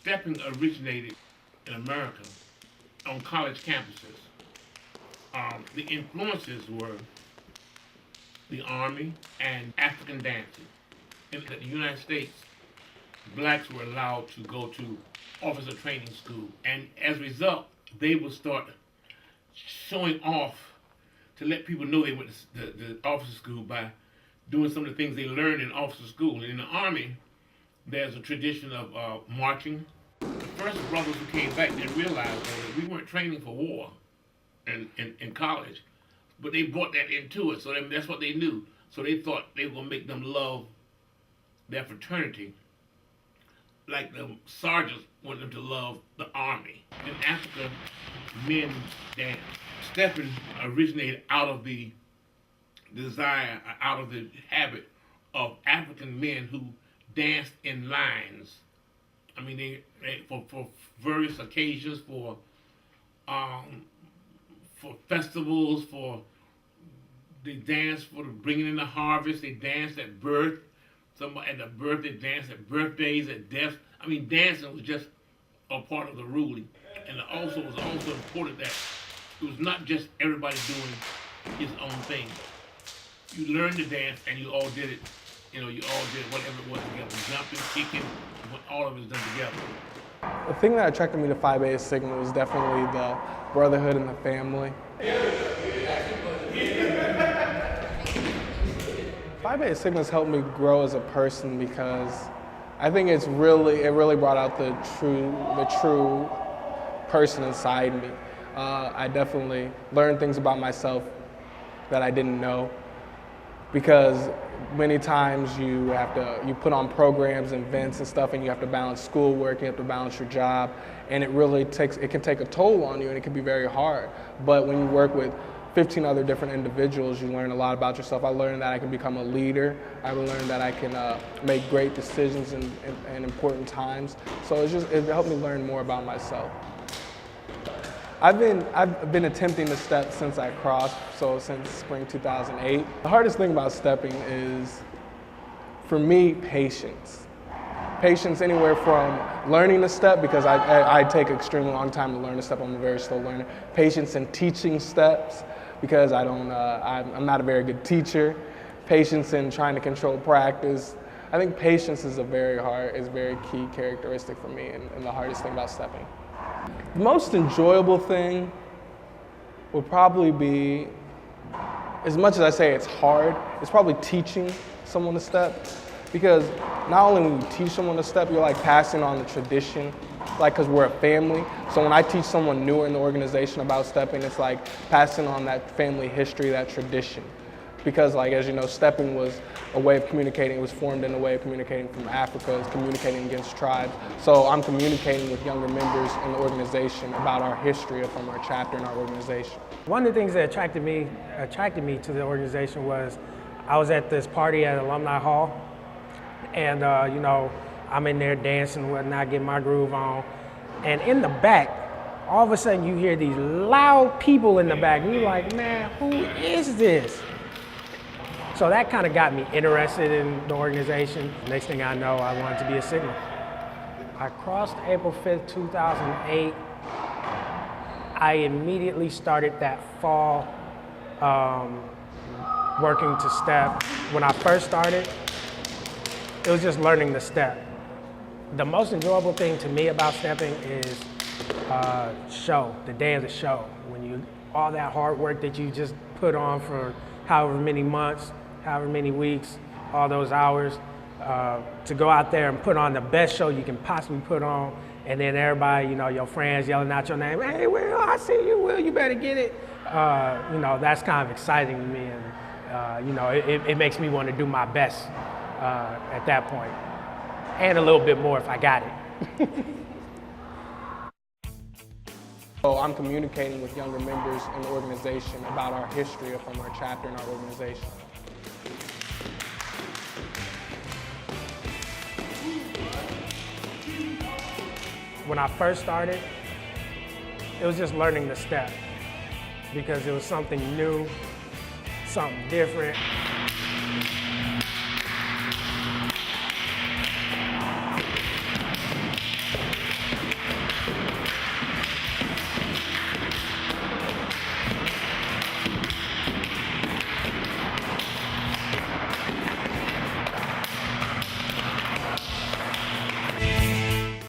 stepping originated in America on college campuses. The influences were the Army and African dancing. In the United States, blacks were allowed to go to officer training school, and as a result, they would start showing off to let people know they went to the officer school by doing some of the things they learned in officer school. And in the Army, there's a tradition of marching. The first brothers who came back didn't realize that we weren't training for war in college, but they brought that into it, so that's what they knew. So they thought they were going to make them love their fraternity like the sergeants wanted them to love the Army. In Africa, men dance. Stepping originated out of the desire, out of the habit of African men who danced in lines. I mean, they for various occasions, for festivals, they danced for bringing in the harvest. They danced at birth. At the birth, they danced at birthdays, at deaths. I mean, dancing was just a part of the ruling. And it was also important that it was not just everybody doing his own thing. You learned to dance, and you all did it. You all did whatever it was together. Jumping, kicking, all of it was done together. The thing that attracted me to Phi Beta Sigma was definitely the brotherhood and the family. Phi Beta Sigma has helped me grow as a person because I think it really brought out the true person inside me. I definitely learned things about myself that I didn't know, because many times you put on programs and events and stuff, and you have to balance schoolwork, you have to balance your job, and it can take a toll on you, and it can be very hard. But when you work with 15 other different individuals, you learn a lot about yourself. I learned that I can become a leader. I learned that I can make great decisions in important times. So it helped me learn more about myself. I've been attempting to step since I crossed, so since spring 2008. The hardest thing about stepping is, for me, patience. Patience anywhere from learning to step, because I take an extremely long time to learn to step. I'm a very slow learner. Patience in teaching steps, because I'm not a very good teacher. Patience in trying to control practice. I think patience is very key characteristic for me, and the hardest thing about stepping. The most enjoyable thing would probably be, as much as I say it's hard, it's probably teaching someone to step. Because not only when you teach someone to step, you're like passing on the tradition, because we're a family. So when I teach someone newer in the organization about stepping, it's like passing on that family history, that tradition. Because as you know, stepping was a way of communicating. It was formed in a way of communicating from Africa. It's communicating against tribes. So I'm communicating with younger members in the organization about our history from our chapter and our organization. One of the things that attracted me to the organization was I was at this party at Alumni Hall, and I'm in there dancing and whatnot, getting my groove on, and in the back, all of a sudden you hear these loud people in the back, and you're like, man, who is this? So that kind of got me interested in the organization. Next thing I know, I wanted to be a Sigma. I crossed April 5th, 2008. I immediately started that fall working to step. When I first started, it was just learning the step. The most enjoyable thing to me about stepping is the day of the show. All that hard work that you just put on for however many months, however many weeks, all those hours, to go out there and put on the best show you can possibly put on, and then everybody, your friends yelling out your name, hey, Will, I see you, Will, you better get it. That's kind of exciting to me, and it makes me want to do my best at that point, and a little bit more if I got it. So I'm communicating with younger members in the organization about our history from our chapter and our organization. When I first started, it was just learning the step, because it was something new, something different.